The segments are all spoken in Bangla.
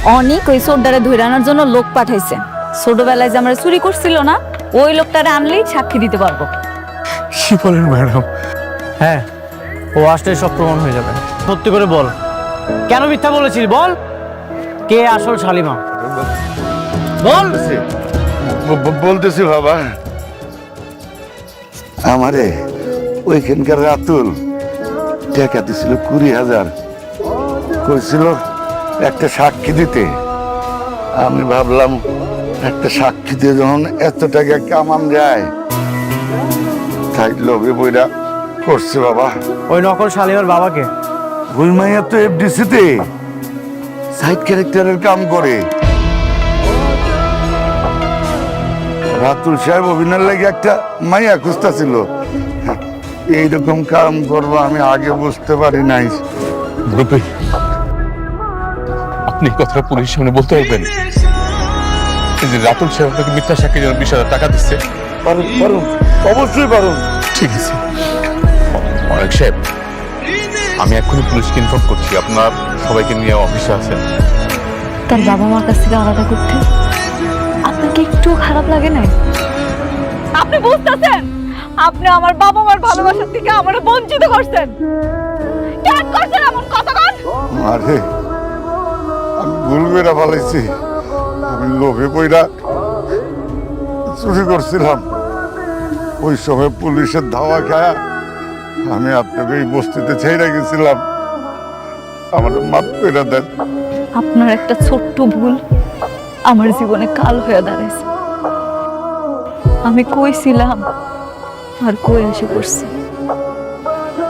অনেক ওই সোডারে ধরে আনার জন্য লোক পাঠাইছে। ছোটবেলায় যে আমরা চুরি করছিল না, ওই লোকটারে আনলেই সাক্ষী দিতে পারবো। কি বলেন ম্যাডাম? হ্যাঁ, ও আসলে সব প্রমাণ হয়ে যাবে। সত্যি করে বল, কেন মিথ্যা বলেছিস? বল, কে আসল শালিমা? বল। বলতেছি বাবা, আমারে ওইখানকার রাতুল টাকা দিছিল 20,000, কইছিল একটা সাক্ষী দিতে। আমি ভাবলাম একটা সাক্ষী দিয়ে যখন এত টাকা কামান যায়, তাই লোভে বইরা করছে বাবা। ওই নকল শালিমার বাবাকে? ওই মাইয়া তো এফডিসিতে সাইড ক্যারেক্টারের কাম করে। রাতুল সাহেব অভিনয়ের লাগে একটা মাইয়া খুঁজতেছিল। এইরকম কাম করবো আমি আগে বুঝতে পারি নাই। মুরব্বী, আপনি এই কথাটা পুলিশের সামনে বলতে পারবেন যে রাতুল সাহেব আপনাকে মিথ্যা সাক্ষীর জন্য 20,000 টাকা দিচ্ছে? পারুন, অবশ্যই পারুন। ঠিক আছে অনেক সাহেব, আমি এক্ষুনি পুলিশকে ইনফর্ম করছি। আপনার সবাইকে নিয়ে অফিসে আছেন। তার বাবা মার কাছ থেকে আলাদা করতে আপনাকে একটু খারাপ লাগে না? আপনি বুঝতেছেন আপনি আমার বাবা মার ভালোবাসার থেকে আমারে বঞ্চিত করছেন? কেন করছেন এমন কথা? আরে আমি ভুল করে ফেলেছি। আমি লোভে পইরা চুরি করছিলাম। ওই সময় পুলিশের ধাওয়া খায়া আমি আপনাকে এই বস্তিতে ছেড়ে গেছিলাম। আমার মাফ করে দেন। আপনার একটা ছোট্ট ভুল আমার জীবনে কাল হয়ে দাঁড়াইছে। আমি কইছিলাম আর কই এসে পড়ছি।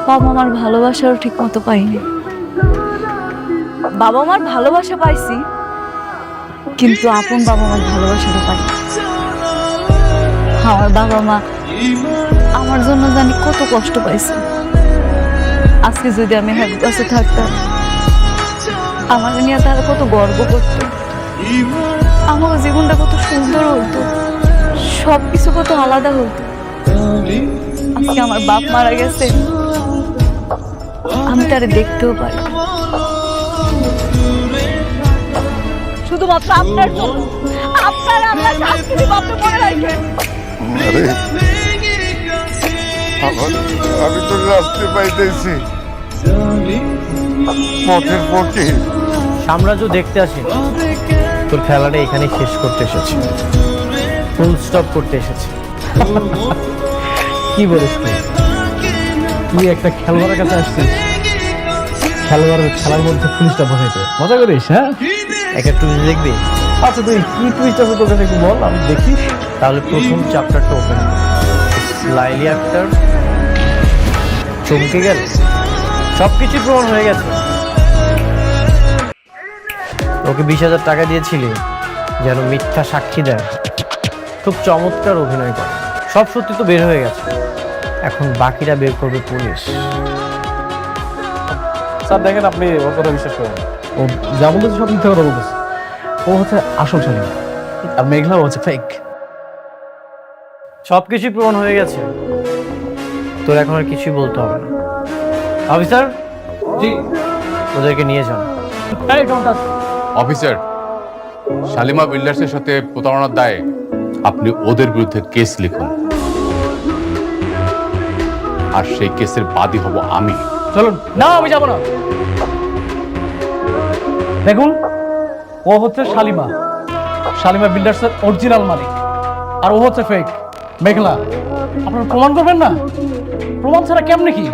বাবা মার ভালোবাসাও ঠিক মতো পাইনি। বাবা মার ভালোবাসা পাইছি, কিন্তু আপন বাবা মার ভালোবাসাটা পাই। আমার বাবা মা আমার জন্য জানি কত কষ্ট পাইছে। আজকে যদি আমি হেড কাছে থাকতাম, আমার নিয়ে তারা কত গর্ব করত। আমার জীবনটা কত সুন্দর হতো, সবকিছু কত আলাদা হতো। আজকে আমার বাপ মারা গেছে, আমি তারে দেখতেও পারি। শুধুমাত্র আপনার জন্য, আপনার আল্লাহ শাস্তি দিব, আপনি মনে রাখবেন। আরে আমি তো রাস্তে পাইতেছি পথের পথে। সাম্রাজ্য দেখতে আসি, তোর খেলাটা এখানে শেষ করতে এসেছি, ফুল স্টপ করতে এসেছি। কি বলিস তুই একটা খেলোয়াড়ের কাছে আসছিস, খেলার মধ্যে ফুল স্টপ বসাইতে মজা করিস? হ্যাঁ, একটা টুইস্ট দেখবি? আচ্ছা, তুই কি টুইস্ট আছে তোর কাছে একটু বল, আমি দেখি। তাহলে প্রথম চ্যাপ্টারটা ওপেন। লাইলি আক্তার চমকে গেল, সবকিছু প্রমাণ হয়ে গেছে। ওকে 20,000 টাকা দিয়েছিলি যেন মিথ্যা সাক্ষী দেয়। খুব চমৎকার অভিনয় করে। সব সত্যি তো বের হয়ে গেছে, এখন বাকিটা বের করবে পুলিশ। স্যার দেখেন, আপনি ওর কথা বিশ্বাস করেন। ও যা বলতেছে সব মিথ্যা কথা বলতেছে। ও হচ্ছে আসল শালিমা, আর মেঘলা হচ্ছে ফেক। সবকিছু প্রমাণ হয়ে গেছে, তোর এখন আর কিছুই বলতে হবে না। অফিসার, জি ওদেরকে নিয়ে যান। অফিসার, শালিমা বিল্ডার্সের সাথে প্রতারণার দায়ে আপনি ওদের বিরুদ্ধে কেস লিখুন, আর সেই কেসের বাদী হব আমি। চলুন। না, আমি যাবো না। দেখুন, ও হচ্ছে শালিমা বিল্ডার্সের অরিজিনাল মালিক, আর ও হচ্ছে ফেক মেঘলা। আপনারা প্রমাণ করবেন না? প্রমাণ ছাড়া কেমনে কি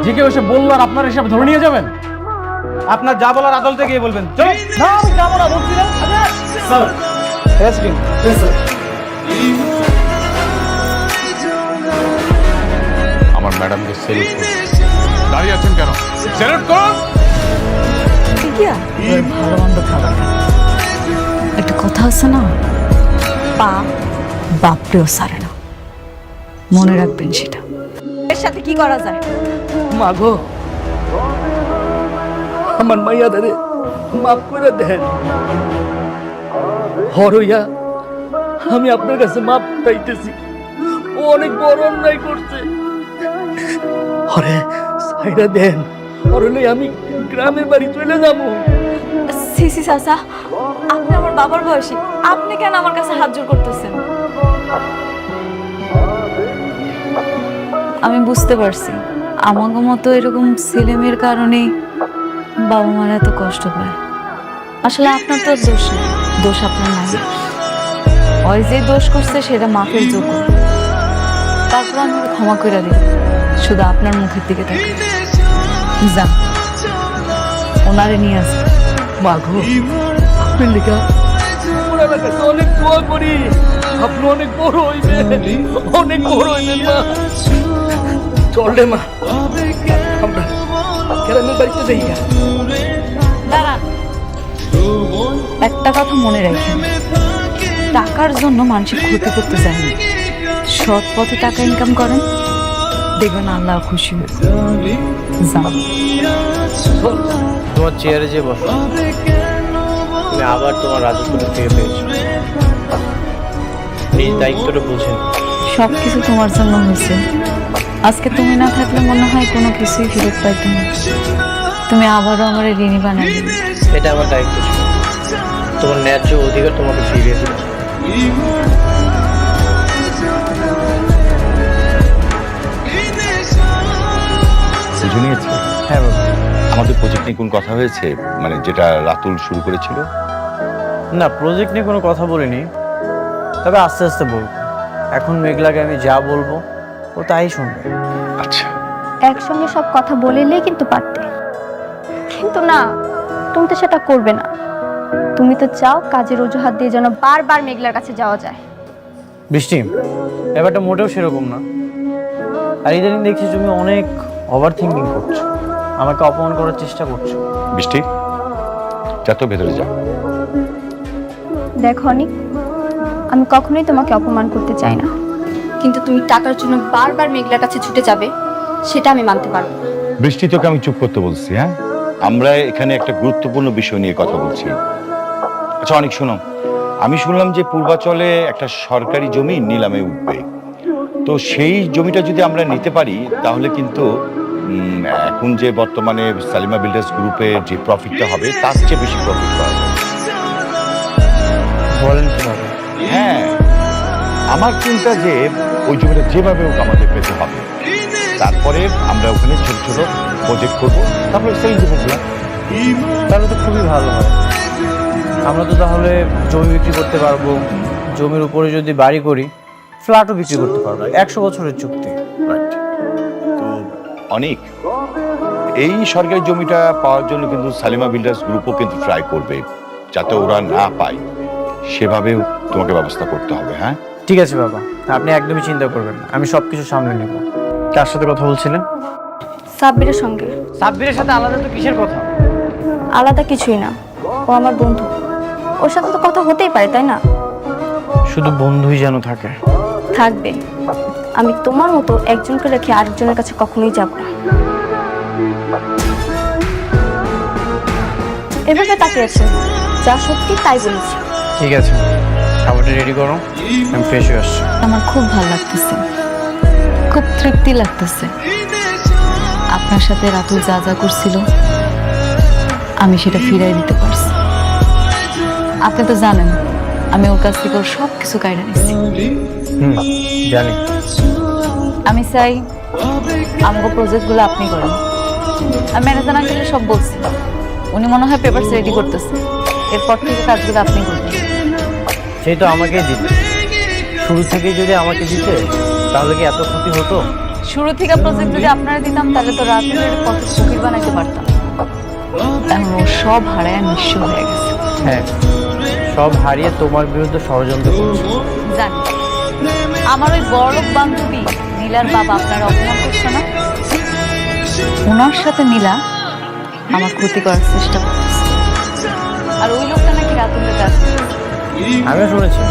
যে কেউ এসে বললো আর আপনার হিসাবে ধরে নিয়ে যাবেন? আপনার যা বলার আদালতে গিয়ে বলবেন। চলুন। না, আমি যাবো না, বলছি না। স্যার, আমার ম্যাডামকে সেলুট করুন। দাঁড়িয়ে আছেন কেন? সেলুট করুন। ভালো মন্দ খাবার একটা কথা আছে না, পাপ বাপরেও সারে না। মনে রাখবেন সেটা। এর সাথে কি করা যায়? মাগো, আমার মাইয়াদারে মাফ করে দেন। হরইয়া আমি আপনার কাছে মাপ চাইতেছি। ও অনেক বড় অন্যায় করছে। হরে সাইরা দেন, হরলে আমি গ্রামের বাড়ি চলে যাবো। সি সিসি চাচা, আপনি আমার বাবার বয়সী, আপনি কেন আমার কাছে হাত জোর করতেছেন? আমি বুঝতে পারছি আমাকে মতো এরকম ছেলেমেয়ের কারণেই বাবা মার এত কষ্ট পায়। আসলে আপনার তো দোষ নেই, দোষ আপনার নাই। ওই যে দোষ করছে সেটা মাফের যোগ্য। তারপর আমি ওকে ক্ষমা করে দিই, শুধু আপনার মুখের দিকে তাকাই। যান, ওনারে নিয়ে আসবে। মাগো আপনার লেখা ওনার কাছে অনেক দোয়া করি, আপনি অনেক বড় হইবেন, অনেক বড় হইবেন মা। চল রে মা, আমরা গ্রামের বাড়িতে যাই গা। দাঁড়ান, একটা কথা মনে রাখেন, টাকার জন্য মানুষের ক্ষতি করতে চাইনি। সৎ পথে টাকা ইনকাম করেন, দেখবেন আল্লাহ খুশি হবে। যান। তোমার চেয়ারে যে বসো, তুমি আবার তোমার রাজত্বটা ফিরে পেয়েছো। এই দায়িত্বটা বুঝেন। সবকিছু তোমার জন্য হয়েছে। আজকে তুমি না থাকলে মনে হয় কোনো কিছুই ফেরত পাইতাম না। তুমি আবারও আমার ঋণী বানাই দিবে। এটা আমার দায়িত্ব ছিল, তোমার ন্যায্য অধিকার তোমাকে ফিরিয়ে দিল। বুঝে নিয়েছি। হ্যাঁ বাবা। আমাদের প্রজেক্ট নিয়ে কোন কথা হয়েছে, মানে যেটা রাতুল শুরু করেছিল? না, প্রজেক্ট নিয়ে কোনো কথা বলিনি, তবে আস্তে আস্তে বলবো। এখন মেঘলাকে আমি যা বলবো ও তাই শুনবে। আচ্ছা, একসঙ্গে সব কথা বলিলেই কিন্তু পারতে, কিন্তু না, তুমি তো সেটা করবে না। তুমি তো চাও কাজের অজুহাত দিয়ে যেন বারবার মেঘলার কাছে যাওয়া যায়। বৃষ্টি, ব্যাপারটা মোটেও সেরকম না। আর ইদানিং দেখছি তুমি অনেক ওভার থিঙ্কিং করছো, আমাকে অপমান করার চেষ্টা করছো। বৃষ্টি যা তো ভেতরে যা। দেখো অনিক, আমি কখনোই তোমাকে অপমান করতে চাই না, কিন্তু তুমি টাকার জন্য বারবার মেঘলার কাছে ছুটে যাবে, সেটা আমি মানতে পারবো না। বৃষ্টি তোকে আমি চুপ করতে বলছি? হ্যাঁ, আমরা এখানে একটা গুরুত্বপূর্ণ বিষয় নিয়ে কথা বলছি। আচ্ছা অনেক শোনো, আমি শুনলাম যে পূর্বাচলে একটা সরকারি জমি নিলামে উঠবে। তো সেই জমিটা যদি আমরা নিতে পারি তাহলে কিন্তু এখন যে বর্তমানে সালিমা বিল্ডার্স গ্রুপের যে প্রফিটটা হবে তার চেয়ে বেশি প্রফিট পাওয়া যাবে। বলেন কিভাবে? হ্যাঁ, আমার চিন্তা যে ওই জমিটা যেভাবে হোক আমাদের পেতে হবে। তারপরে আমরা ওখানে ছোট ছোট প্রজেক্ট করবো, তারপরে সেই জমিগুলো। তাহলে তো খুবই ভালো হয়। আমরা তো তাহলে জমি বিক্রি করতে পারবো, জমির উপরে যদি বাড়ি করি ফ্ল্যাটও বিক্রি করতে পারবো। 100 বছরের চুক্তি। রাইট। তো অনেক এই সরকারি জমিটা পাওয়ার জন্য কিন্তু সালিমা বিল্ডার্স গ্রুপও কিন্তু ট্রাই করবে, যাতে ওরা না পায় সেভাবেও তোমাকে ব্যবস্থা করতে হবে। হ্যাঁ ঠিক আছে বাবা, আপনি একদমই চিন্তা করবেন না, আমি সবকিছু সামনে নেব। কার সাথে কথা বলছিলেন? সাব্বিরের সঙ্গে। সাব্বিরের সাথে আলাদা তো কিসের কথা? আলাদা কিছুই না, ও আমার বন্ধু, ওর সাথে তো কথা হতেই পারে, তাই না? শুধু বন্ধুই যেন থাকে। থাকবে। আমি তোমার মতো একজনকে রেখে আরেকজনের কাছে কখনোই যাব না। এভাবে তাকিয়েছে, যা সত্যি তাই বলেছি। ঠিক আছে, খাবারটা রেডি করো, আমি ফ্রেশ হয়ে আসছি। আমার খুব ভালো লাগতেছে, খুব তৃপ্তি লাগতেছে। আপনার সাথে রাতুল যা যা করছিল আমি সেটা ফিরাই দিতে পারছি। আপনি তো জানেন আমি ওর কাছ থেকে ওর সব কিছু কায়রা নিচ্ছি। জানি। আমি চাই আমাকে প্রজেক্টগুলো আপনি করেন। আমি ম্যানেজার আঙ্কেলকে সব বলছি, উনি মনে হয় পেপারস রেডি করতেছে। এরপর থেকে কাজগুলো আপনি করবেন। সেই তো আমাকেই দিতে, শুরু থেকেই যদি আমাকে দিতে তাহলে কি এত ক্ষতি হতো? শুরু থেকে প্রজেক্ট যদি আপনারা দিতাম তাহলে তো রাতুলের কত ফকির বানাইতে পারতাম। এখন ও সব হারায় নিঃস্ব হয়ে গেছে। হ্যাঁ, সব হারিয়ে তোমার বিরুদ্ধে ষড়যন্ত্র করছে। জানি আমার ওই বড়লোক বান্ধবী নীলার বাবা আপনারা অপমান করছে না, ওনার সাথে নীলা আমার ক্ষতি করার চেষ্টা করতেছে। আর ওই লোকটা নাকি রাতুলের কাজ। আমিও শুনেছি,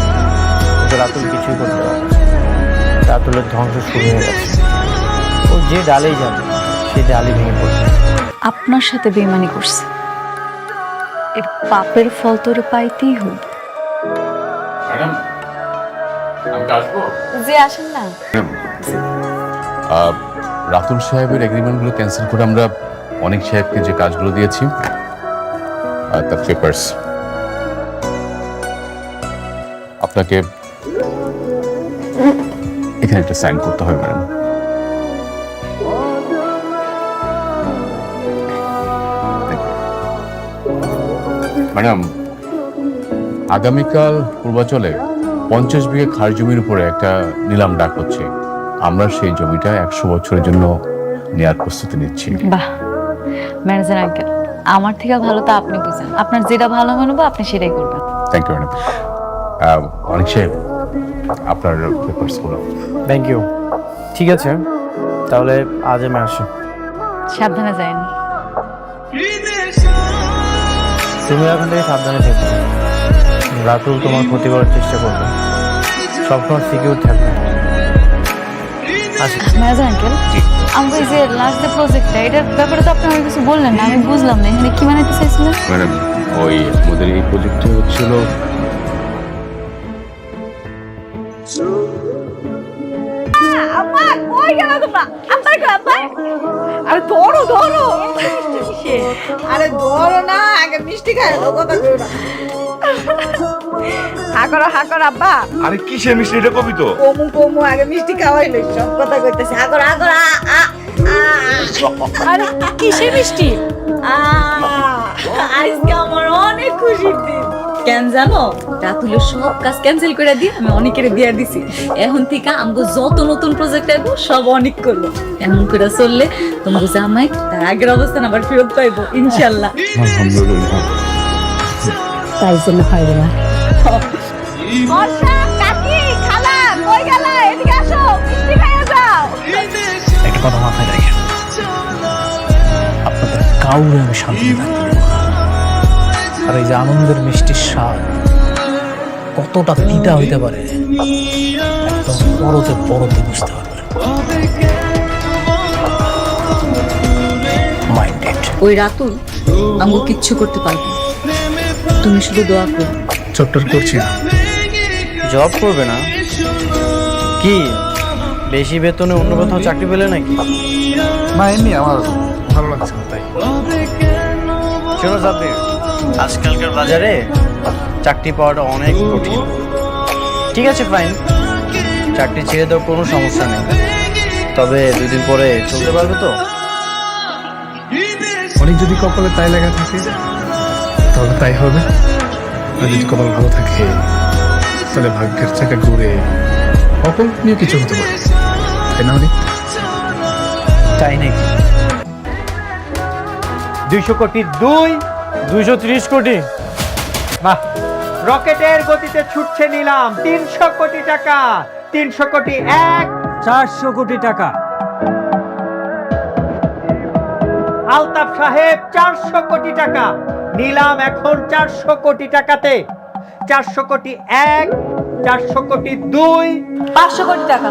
কিন্তু রাতুল কিছুই করতে পারে না। রাতুলের ধ্বংস শুরু হয়ে গেছে। ও যে ডালেই যাবে সেই ডালই ভেঙে পড়বে। আপনার সাথে বেইমানি করছে, এর পাপের ফল তোরে পাইতেই হইব। ম্যাডাম আমি আসবো? যে আসেন না। রাতুল সাহেবের এগ্রিমেন্টগুলো ক্যান্সেল করে আমরা অনেক সাহেবকে যে কাজগুলো দিয়েছি দ্য পেপারস। আপনাকে এখানে একটা সাইন করতে হবে ম্যাডাম। ম্যাডাম, আগামীকাল পূর্বাচলে 50 বিঘা খাস জমির উপরে একটা নিলাম ডাক হচ্ছে। আমরা সেই জমিটা 100 বছরের জন্য নেয়ার প্রস্তুতি নিচ্ছি। বাহ ম্যানেজার আঙ্কেল, আমার থেকে ভালো তো আপনি বুঝেন। আপনার যেটা ভালো মনে হবে আপনি সেটাই করবেন। Thank you madam. অনেক সাহেব, আপনার পেপারসগুলো। Thank you. ঠিক আছে, তাহলে আজ আমি আসি। সাবধানে যাইন। তুমি এখন থেকে সাবধানে থেকো। রাতুল তোমার ক্ষতি করার চেষ্টা করবে, সবসময় সিকিউর থাকবে। আসি। ম্যানেজার আঙ্কেল, আমরা এই যে লাস্ট যে প্রজেক্টটা, এটার ব্যাপারে তো আপনি আমাকে কিছু বললেন না, আমি বুঝলাম না এখানে কি বানাইতে চাইছিলেন। ম্যাডাম, ওই আমাদের এই প্রজেক্টটা হচ্ছিল আরে ধরো ধরো, আরে ধরো না, আগে মিষ্টি খাই কথা কই না। হাকর আব্বা। আরে কিসের মিষ্টি এটা কবি তো? কমু আগে মিষ্টি খাওয়াই লই, সব কথা কইতেছে। হাকর আরে কিসের মিষ্টি? আজকে আমার অনেক খুশির দিন। কেন জানো, রাতুলের সব কাজ ক্যান্সেল করে দিয়ে আমি অনেকের বিয়া দিছি। এখন থেকে আমগো যত নতুন প্রজেক্ট আইবো সব অনেক করবো। এমন করে চললে তোমাকে জামাই তার আগের অবস্থান আবার ফেরত পাইবো ইনশাল্লাহ। আলহামদুলিল্লাহ। তাই জন্য হয় না। বর্ষা, কাকি, খালা, কই গেলা? এদিকে আসো, মিষ্টি খাইয়া যাও। একটা কথা মাথায় রাখেন, আপনাদের কাউরে আমি শান্তি থাকতে দেব না। আর এই যে আনন্দের মিষ্টির স্বাদ কতটা তিতা হইতে পারে একদম পরতে পরতে বুঝতে পারবেন। মাইন্ডেড। ওই রাতুল আমাকে কিচ্ছু করতে পারবে না, তুমি শুধু দোয়া করো। চট্টর করছি না। জব করবে না কি? বেশি বেতনে অন্য কোথাও চাকরি পেলে নাকি? না, এমনি আমার ভালো লাগছে না তাই। শোনো সাব্বির, আজকালকার বাজারে চাকরি পাওয়াটা অনেক কঠিন। ঠিক আছে ফাইন, চাকরি ছেড়ে দাও, কোনো সমস্যা নেই। তবে 2 দিন পরে চলতে পারবে তো? অনেক যদি কপালে তাই লেখা থাকে তাহলে তাই হবে, আর যদি কপাল ভালো থাকে তাহলে ভাগ্যের চাকা ঘুরে অকল্পনীয় কিছু হতে পারে, তাই না? অনেক তাই নাকি? 200 কোটি 230 কোটি। বাহ, রকেটের গতিতে ছুটছে নিলাম। 300 কোটি টাকা, 300 কোটি 1, 400 কোটি টাকা। আলতাফ সাহেব 400 কোটি টাকা নিলাম এখন 400 কোটি টাকাতে। 400 কোটি 1, 400 কোটি 2, 500 কোটি টাকা।